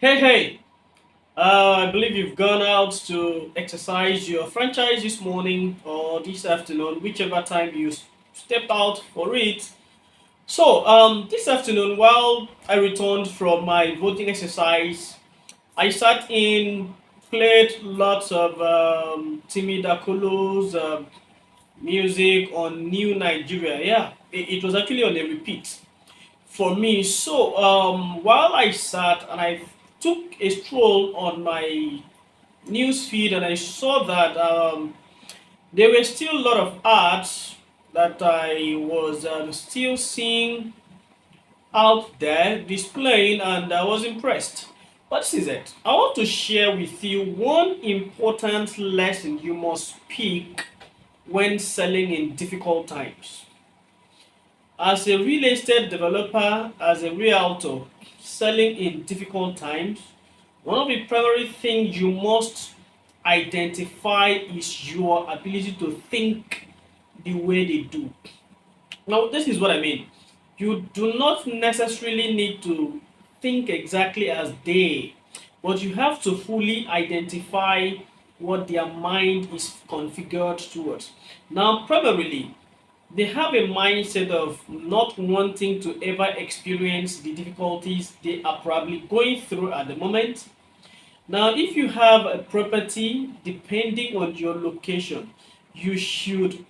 Hey, hey, I believe you've gone out to exercise your franchise this morning or this afternoon, whichever time you stepped out for it. This afternoon, while I returned from my voting exercise, I sat in, played lots of Timi Dakolo's music on New Nigeria. Yeah, it was actually on a repeat for me. While I sat and I took a stroll on my news feed and I saw that there were still a lot of ads that I was still seeing out there displaying, and I was impressed. But this is it. I want to share with you one important lesson you must pick when selling in difficult times. As a real estate developer, as a realtor, selling in difficult times, one of the primary things you must identify is your ability to think the way they do. Now, this is what I mean. You do not necessarily need to think exactly as they, but you have to fully identify what their mind is configured towards. Now, primarily, they have a mindset of not wanting to ever experience the difficulties they are probably going through at the moment. Now, if you have a property, depending on your location, you should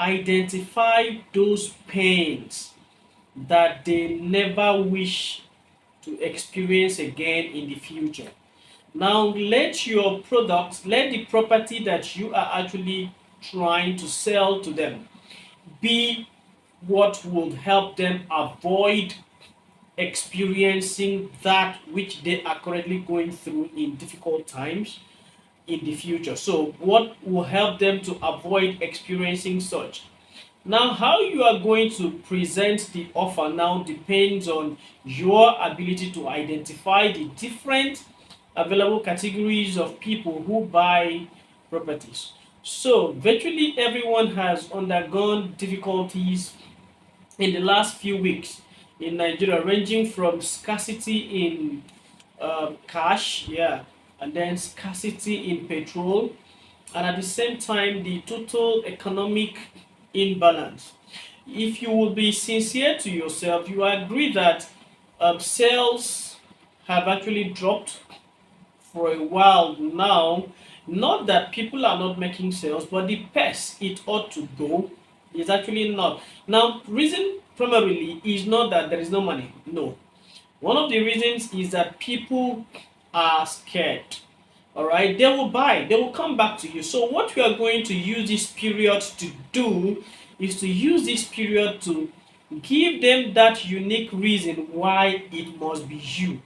identify those pains that they never wish to experience again in the future. Now, let the property that you are actually trying to sell to them be what would help them avoid experiencing that which they are currently going through in difficult times in the future. So, what will help them to avoid experiencing such? Now, how you are going to present the offer now depends on your ability to identify the different available categories of people who buy properties. So, virtually everyone has undergone difficulties in the last few weeks in Nigeria, ranging from scarcity in cash, yeah, and then scarcity in petrol, and at the same time, the total economic imbalance. If you will be sincere to yourself, you agree that sales have actually dropped for a while now. Not that people are not making sales, but the pace it ought to go is actually not. Now, reason primarily is not that there is no money. No. One of the reasons is that people are scared. All right, they will buy, they will come back to you. So, what we are going to use this period to do is to use this period to give them that unique reason why it must be you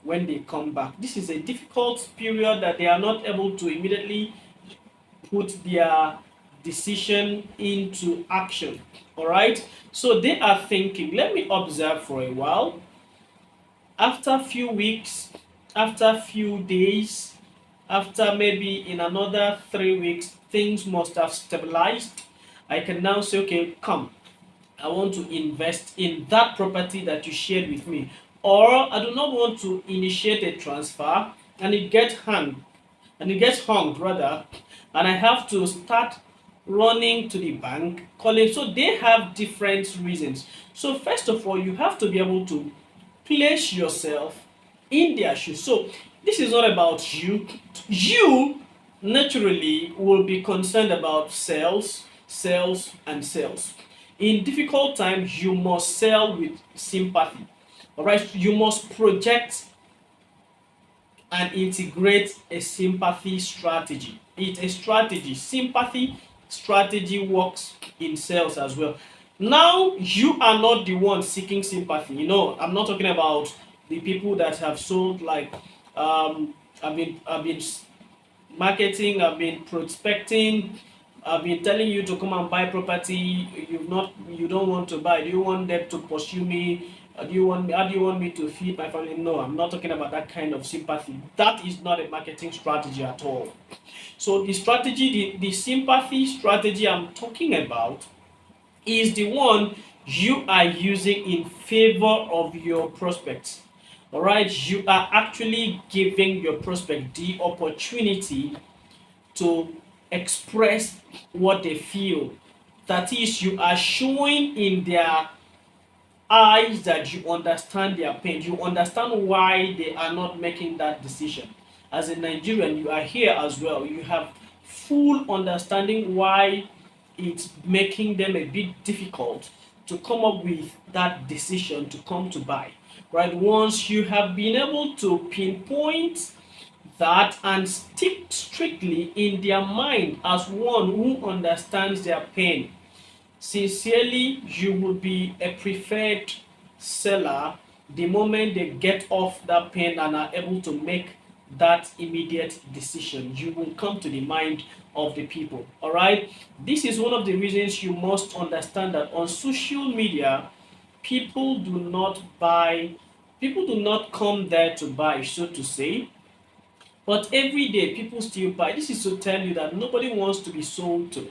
when they come back. This is a difficult period that they are not able to immediately put their decision into action. All right, so they are thinking, let me observe for a while. After a few weeks, after a few days, after maybe in another 3 weeks, things must have stabilized. I can now say, okay, come, I want to invest in that property that you shared with me. Or I do not want to initiate a transfer and it gets hung rather, and I have to start running to the bank, calling. So they have different reasons. So first of all, you have to be able to place yourself in their shoes. So this is not about you. You naturally will be concerned about sales, sales, and sales. In difficult times, you must sell with sympathy. All right, you must project and integrate a sympathy strategy. It's a strategy. Sympathy strategy works in sales as well. Now, you are not the one seeking sympathy. I'm not talking about the people that have sold like I've been marketing, I've been prospecting, I've been telling you to come and buy property. You don't want to buy. Do you want them to pursue me? How do you want me to feed my family? No, I'm not talking about that kind of sympathy. That is not a marketing strategy at all. So the sympathy strategy I'm talking about is the one you are using in favor of your prospects. All right, you are actually giving your prospect the opportunity to express what they feel. That is, you are showing in their eyes that you understand their pain. You understand why they are not making that decision. As a Nigerian, you are here as well. You have full understanding why it's making them a bit difficult to come up with that decision to come to buy. Right? Once you have been able to pinpoint that and stick strictly in their mind as one who understands their pain, sincerely, you will be a preferred seller the moment they get off that pain and are able to make that immediate decision. You will come to the mind of the people. All right. This is one of the reasons you must understand that on social media, people do not buy, people do not come there to buy, so to say. But every day, people still buy. This is to tell you that nobody wants to be sold to,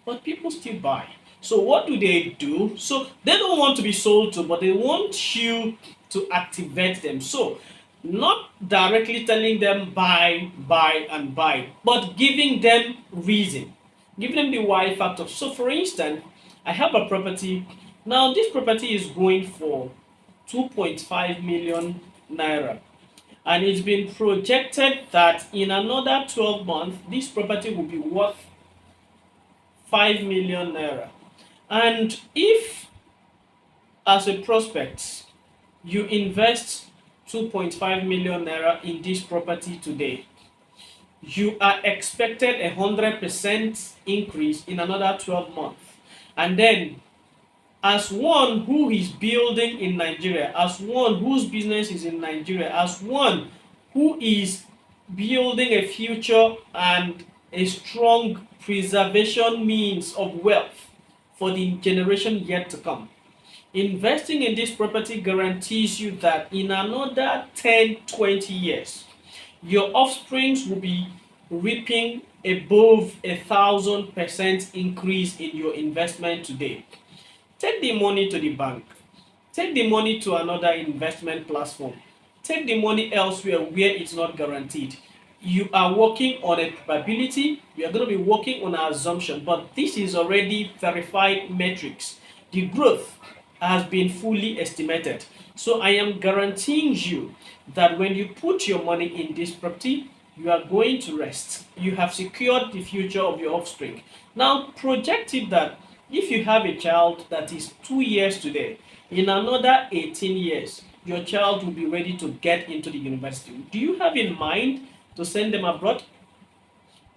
but people still buy. So what do they do? So they don't want to be sold to, but they want you to activate them. So not directly telling them buy, buy, and buy, but giving them reason, giving them the why factor. So for instance, I have a property. Now this property is going for 2.5 million naira. And it's been projected that in another 12 months, this property will be worth 5 million naira. And if, as a prospect, you invest 2.5 million naira in this property today, you are expected 100% increase in another 12 months. And then, as one who is building in Nigeria, as one whose business is in Nigeria, as one who is building a future and a strong preservation means of wealth for the generation yet to come, investing in this property guarantees you that in another 10-20 years, your offsprings will be reaping above 1,000% increase in your investment today. Take the money to the bank. Take the money to another investment platform. Take the money elsewhere where it's not guaranteed. You are working on a probability. We are going to be working on an assumption, but this is already verified metrics. The growth has been fully estimated. So I am guaranteeing you that when you put your money in this property, you are going to rest. You have secured the future of your offspring. Now project it that if you have a child that is 2 years today, in another 18 years, your child will be ready to get into the university. Do you have in mind to send them abroad?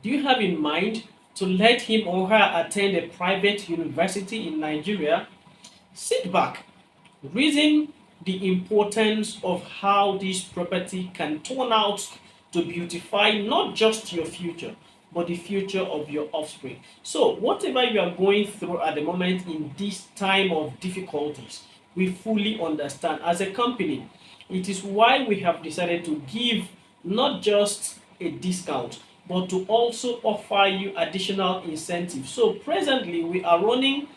Do you have in mind to let him or her attend a private university in Nigeria? Sit back, reason the importance of how this property can turn out to beautify not just your future, but the future of your offspring. So, whatever you are going through at the moment in this time of difficulties, we fully understand. As a company, it is why we have decided to give not just a discount, but to also offer you additional incentives. So, presently, we are running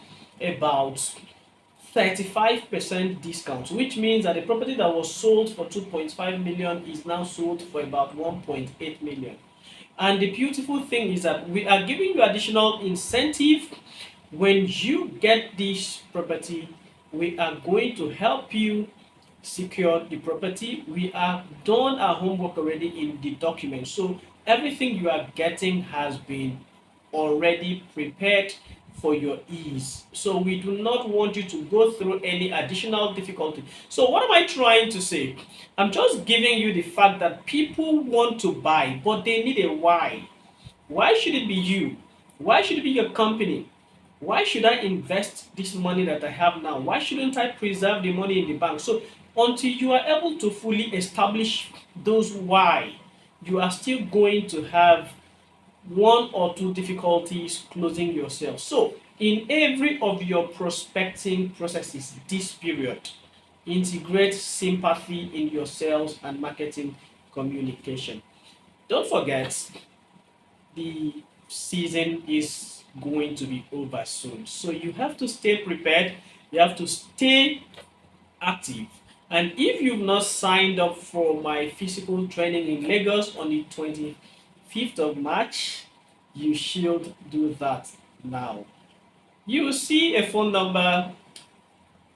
about 35% discount, which means that the property that was sold for 2.5 million is now sold for about 1.8 million. And the beautiful thing is that we are giving you additional incentive. When you get this property, we are going to help you secure the property. We have done our homework already in the document. So everything you are getting has been already prepared for your ease. So we do not want you to go through any additional difficulty. So what am I trying to say? I'm just giving you the fact that people want to buy, but they need a why. Why should it be you? Why should it be your company? Why should I invest this money that I have now? Why shouldn't I preserve the money in the bank? So until you are able to fully establish those why, you are still going to have one or two difficulties closing your sales. So in every of your prospecting processes this period, integrate sympathy in your sales and marketing communication. Don't forget, the season is going to be over soon. So you have to stay prepared, you have to stay active, And if you've not signed up for my physical training in Lagos on the 25th of March, you should do that now. You will see a phone number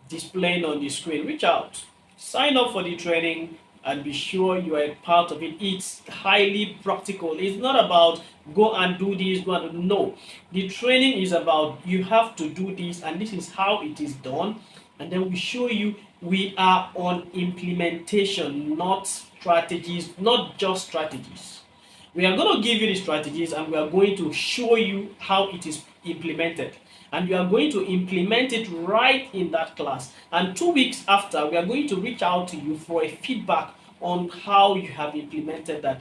displaying on the screen. Reach out, sign up for the training, and be sure you are a part of it. It's highly practical. It's not about go and do this, go and do. No. The training is about you have to do this, and this is how it is done. And then we show you we are on implementation, not strategies, not just strategies. We are going to give you the strategies and we are going to show you how it is implemented. And we are going to implement it right in that class. And 2 weeks after, we are going to reach out to you for a feedback on how you have implemented that.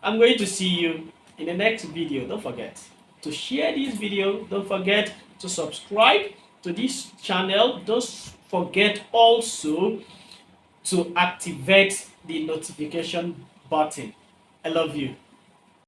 I'm going to see you in the next video. Don't forget to share this video. Don't forget to subscribe to this channel. Don't forget also to activate the notification button. I love you.